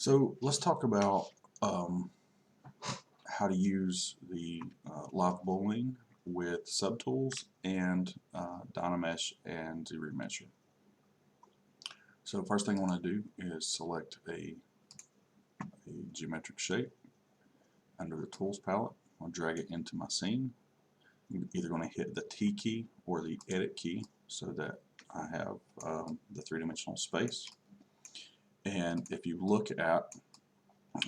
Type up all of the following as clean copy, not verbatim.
So let's talk about um, how to use the live boolean with subtools and Dynamesh and ZRemesher. So first thing I want to do is select a geometric shape under the tools palette. I'll drag it into my scene. I'm either going to hit the T key or the edit key so that I have the three-dimensional space. And if you look at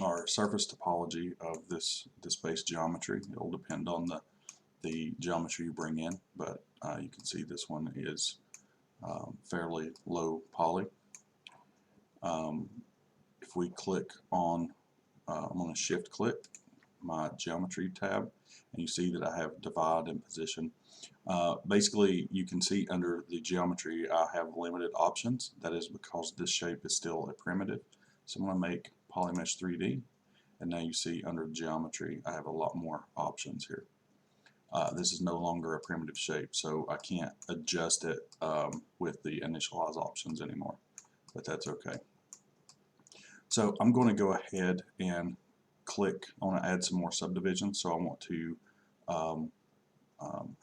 our surface topology of this base geometry, it will depend on the geometry you bring in, but you can see this one is fairly low poly. If we click on, I'm going to shift click my geometry tab, and you see that I have divide and position. Basically, you can see under the geometry I have limited options. That is because this shape is still a primitive. So I'm going to make Polymesh 3D, and now you see under geometry I have a lot more options here. This is no longer a primitive shape, so I can't adjust it with the initialize options anymore, but that's okay. So I'm going to go ahead and click, I want to add some more subdivisions, so I want to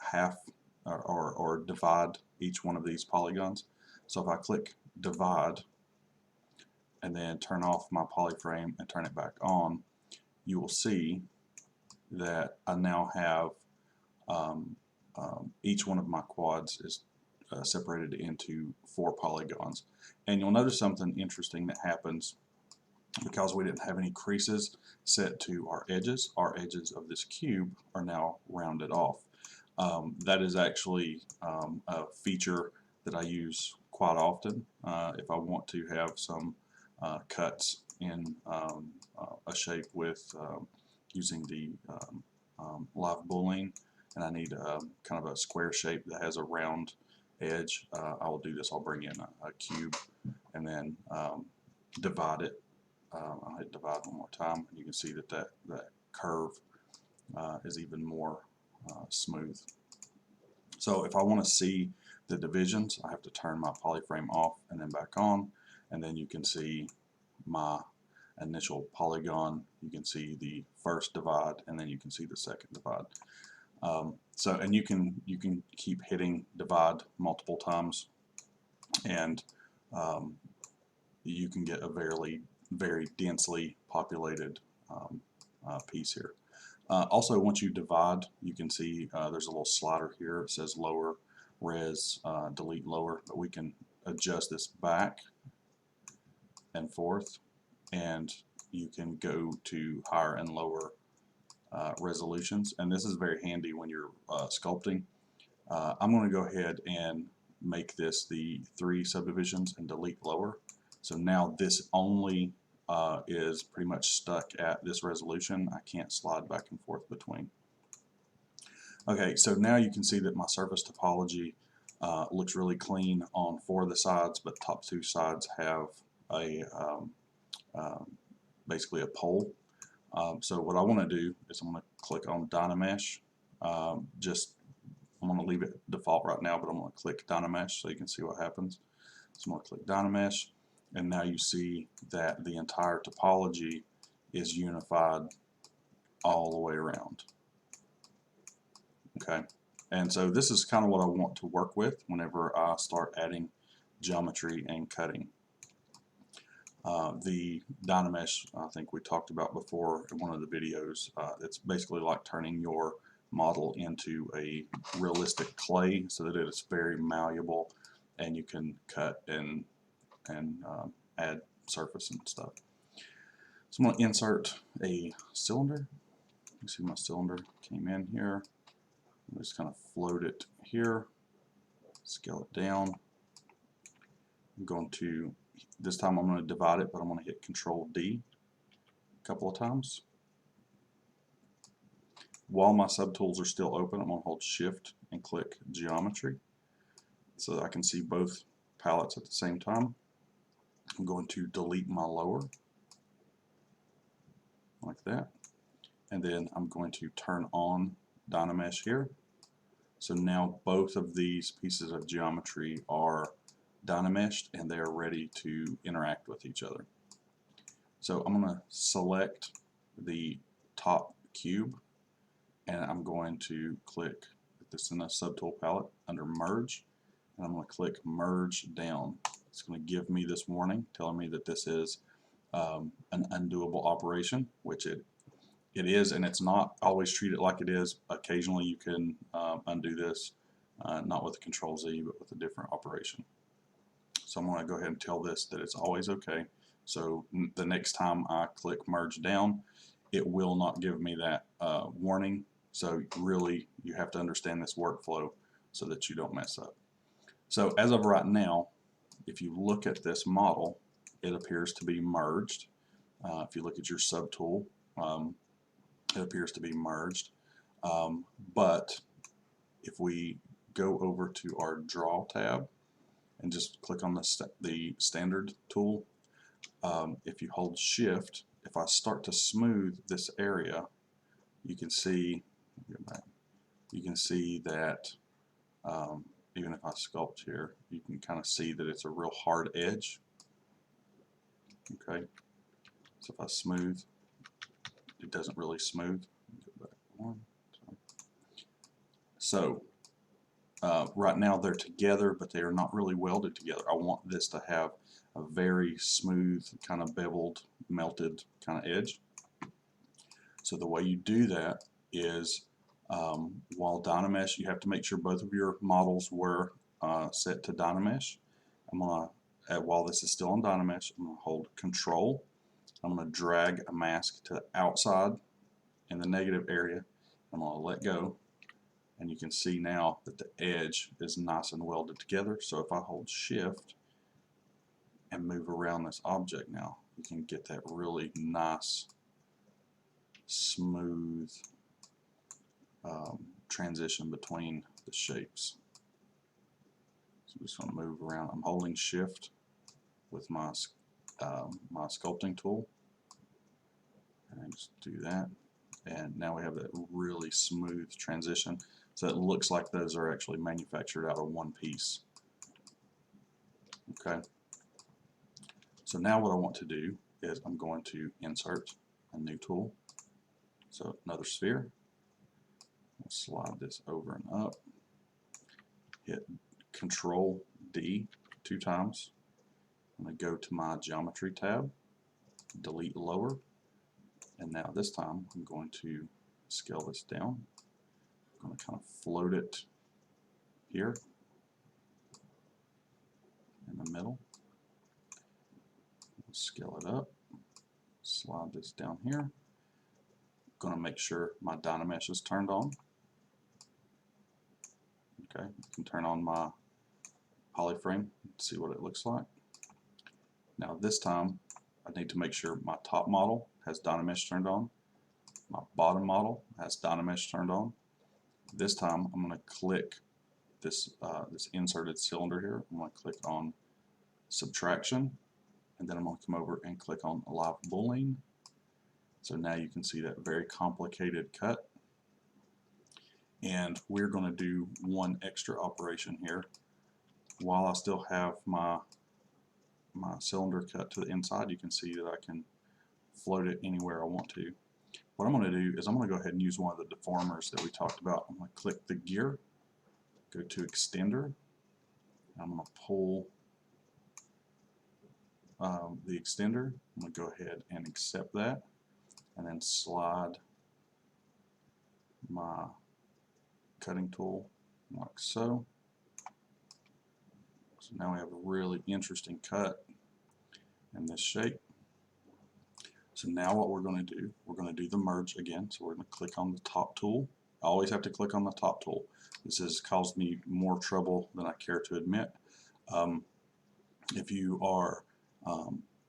half or divide each one of these polygons. So if I click divide and then turn off my polyframe and turn it back on, you will see that I now have each one of my quads is separated into 4 polygons. And you'll notice something interesting that happens because we didn't have any creases set to our edges. Our edges of this cube are now rounded off. That is actually a feature that I use quite often if I want to have some cuts in a shape with using the live boolean, and I need kind of a square shape that has a round edge. I will do this. I'll bring in a cube and then divide it. I'll hit divide one more time, and you can see that that curve is even more smooth. So if I want to see the divisions, I have to turn my polyframe off and then back on, and then you can see my initial polygon. You can see the first divide, and then you can see the second divide. And you can keep hitting divide multiple times, and you can get a very densely populated piece here. Also, once you divide, you can see there's a little slider here. It says lower res, delete lower, but we can adjust this back and forth, and you can go to higher and lower resolutions, and this is very handy when you're sculpting. I'm going to go ahead and make this the 3 subdivisions and delete lower. So now this only is pretty much stuck at this resolution. I can't slide back and forth between. Okay, so now you can see that my surface topology looks really clean on 4 of the sides, but top 2 sides have a basically a pole. So what I want to do is I'm going to click on Dynamesh. I'm going to leave it default right now, but I'm going to click Dynamesh so you can see what happens. So I'm going to click Dynamesh, and now you see that the entire topology is unified all the way around. Okay, and so this is kind of what I want to work with whenever I start adding geometry and cutting. The Dynamesh, I think we talked about before in one of the videos. It's basically like turning your model into a realistic clay so that it is very malleable and you can cut and add surface and stuff. So I'm going to insert a cylinder. You see my cylinder came in here. I'm just kind of float it here, scale it down. I'm going to, this time I'm going to divide it, but I'm going to hit Control D a couple of times. While my subtools are still open, I'm going to hold Shift and click Geometry so that I can see both palettes at the same time. I'm going to delete my lower like that, and then I'm going to turn on Dynamesh here. So now both of these pieces of geometry are Dynameshed and they are ready to interact with each other. So I'm going to select the top cube, and I'm going to click this in the subtool palette under merge, and I'm going to click merge down. It's going to give me this warning telling me that this is an undoable operation, which it is, and it's not always treated like it is. Occasionally you can undo this, not with the Control Z, but with a different operation. So I'm going to go ahead and tell this that it's always okay. So the next time I click merge down, it will not give me that warning. So really you have to understand this workflow so that you don't mess up. So as of right now, if you look at this model, it appears to be merged. If you look at your subtool, it appears to be merged. But if we go over to our Draw tab and just click on the Standard tool, if you hold Shift, if I start to smooth this area, you can see that even if I sculpt here, you can kind of see that it's a real hard edge. Okay, so if I smooth, it doesn't really smooth. Go back one. So right now they're together, but they are not really welded together. I want this to have a very smooth, kind of beveled, melted kind of edge. So the way you do that is while Dynamesh, you have to make sure both of your models were set to Dynamesh. I'm going to, while this is still on Dynamesh, I'm going to hold Control. I'm going to drag a mask to the outside in the negative area. I'm going to let go, and you can see now that the edge is nice and welded together. So if I hold Shift and move around this object now, you can get that really nice, smooth transition between the shapes. So I'm just going to move around. I'm holding Shift with my my sculpting tool, and just do that. And now we have that really smooth transition. So it looks like those are actually manufactured out of one piece. Okay. So now what I want to do is I'm going to insert a new tool. So another sphere. I'll slide this over and up. Hit Control D 2 times. I'm going to go to my Geometry tab, delete lower, and now this time I'm going to scale this down. I'm going to kind of float it here in the middle. Scale it up, slide this down here. I'm going to make sure my Dynamesh is turned on. Okay, I can turn on my polyframe and see what it looks like. Now this time I need to make sure my top model has Dynamesh turned on, my bottom model has Dynamesh turned on. This time I'm going to click this inserted cylinder here. I'm going to click on subtraction, and then I'm going to come over and click on live boolean. So now you can see that very complicated cut. And we're going to do one extra operation here. While I still have my cylinder cut to the inside, you can see that I can float it anywhere I want to. What I'm going to do is I'm going to go ahead and use one of the deformers that we talked about. I'm going to click the gear, go to extender, and I'm going to pull the extender. I'm going to go ahead and accept that, and then slide my cutting tool like so. So now we have a really interesting cut in this shape. So now what we're going to do, we're going to do the merge again. So we're going to click on the top tool. I always have to click on the top tool. This has caused me more trouble than I care to admit. If you are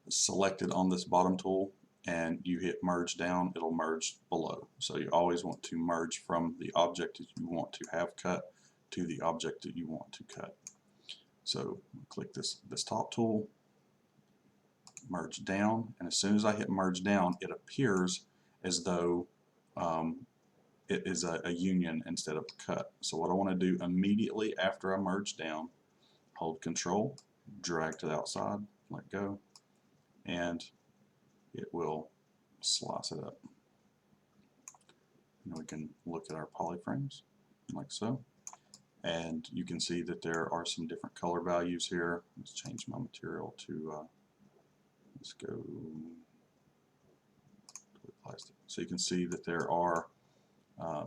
selected on this bottom tool and you hit merge down, it'll merge below. So you always want to merge from the object that you want to have cut to the object that you want to cut. So click this top tool, merge down, and as soon as I hit merge down, it appears as though it is a union instead of a cut. So what I want to do immediately after I merge down, hold Control, drag to the outside, let go, and it will slice it up. And we can look at our polyframes like so, and you can see that there are some different color values here. Let's change my material to let's go to plastic. So you can see that there are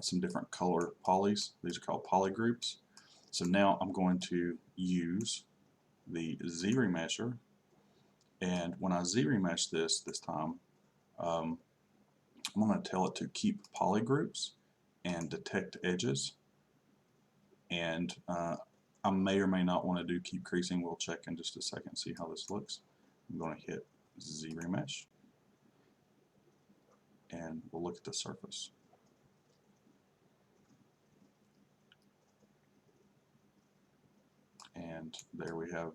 some different color polys. These are called poly groups. So now I'm going to use the Z-remesher, and when I Z-remesh this time, I'm going to tell it to keep poly groups and detect edges, and I may or may not want to do keep creasing. We'll check in just a second, see how this looks. I'm going to hit Z-remesh, and we'll look at the surface. And there we have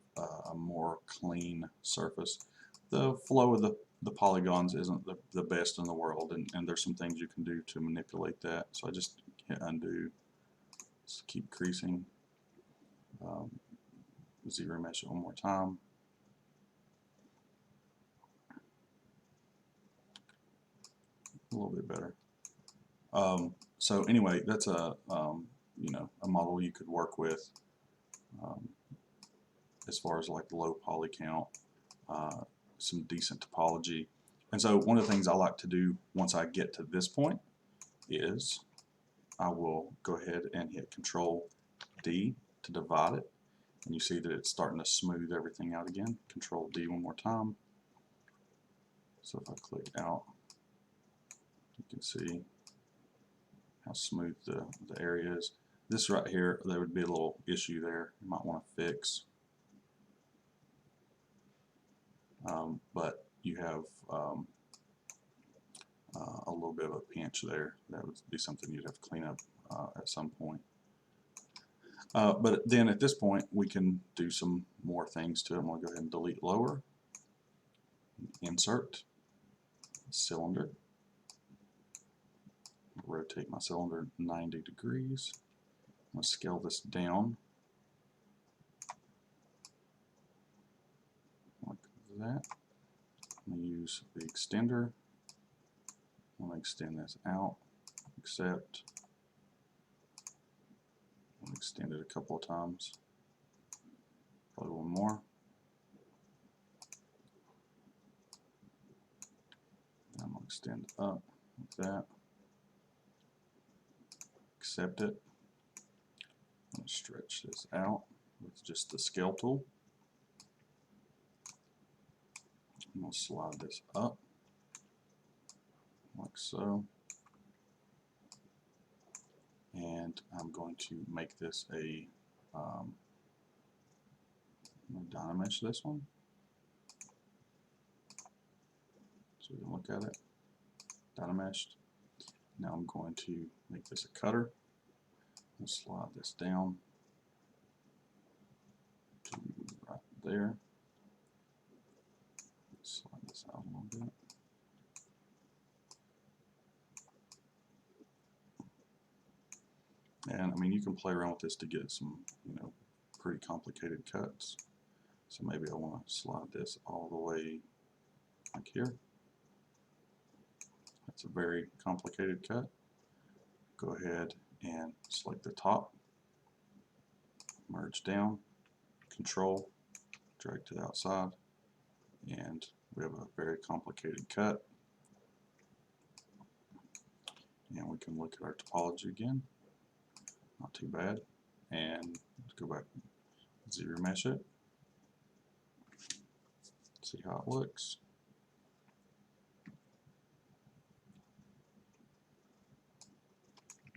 a more clean surface. The flow of the polygons isn't the best in the world, and there's some things you can do to manipulate that. So I just hit undo, just keep creasing, Z-remesh it one more time. A little bit better. So anyway, that's a you know, a model you could work with as far as like low poly count, some decent topology. And so one of the things I like to do once I get to this point is I will go ahead and hit Control D to divide it, and you see that it's starting to smooth everything out again. Control D one more time. So if I click out, you can see how smooth the area is. This right here, there would be a little issue there you might want to fix. But you have a little bit of a pinch there. That would be something you'd have to clean up at some point. But then at this point, we can do some more things to it. I'm going to go ahead and delete lower, insert, cylinder, rotate my cylinder 90 degrees. I'm going to scale this down like that. I'm going to use the extender. I'm going to extend this out, accept. I'm going to extend it a couple of times, probably one more. I'm going to extend it up like that, accept it. I'm going to stretch this out with just the scale tool. I'm going to slide this up like so, and I'm going to make this a I'm going to Dynamesh this one so we can look at it. Dynameshed. Now I'm going to make this a cutter. I'll slide this down to right there. Slide this out a little bit. And I mean, you can play around with this to get some, you know, pretty complicated cuts. So maybe I want to slide this all the way like here. That's a very complicated cut. Go ahead and select the top, merge down, control, drag to the outside, and we have a very complicated cut. And we can look at our topology again. Not too bad. And let's go back and Z-remesh it. See how it looks.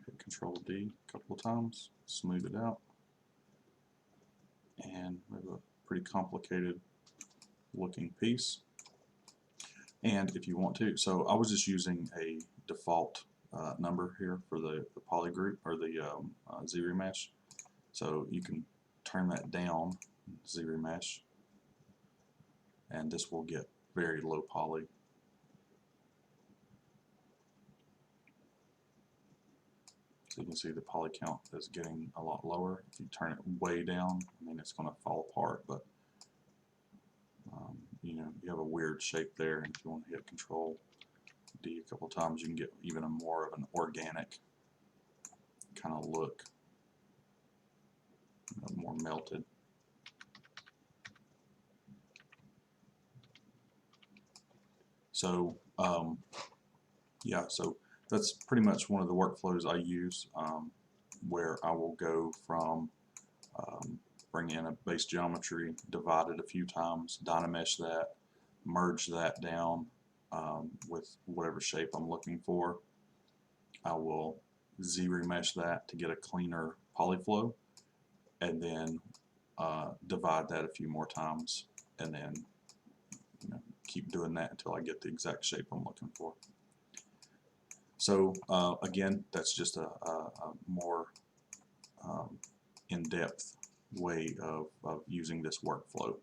Hit Control D a couple of times, smooth it out. And we have a pretty complicated looking piece. And if you want to, so I was just using a default number here for the poly group or the Z-remesh. So you can turn that down, Z-remesh, and this will get very low poly. So you can see the poly count is getting a lot lower. If you turn it way down, I mean, it's going to fall apart, but you have a weird shape there, and if you want to hit Control D a couple times, you can get even more of an organic kind of look, more melted. So yeah, so that's pretty much one of the workflows I use, where I will go from bring in a base geometry, divide it a few times, Dynamesh that, merge that down with whatever shape I'm looking for. I will Z-remesh that to get a cleaner polyflow, and then divide that a few more times, and then keep doing that until I get the exact shape I'm looking for. So again, that's just a more in-depth way of using this workflow.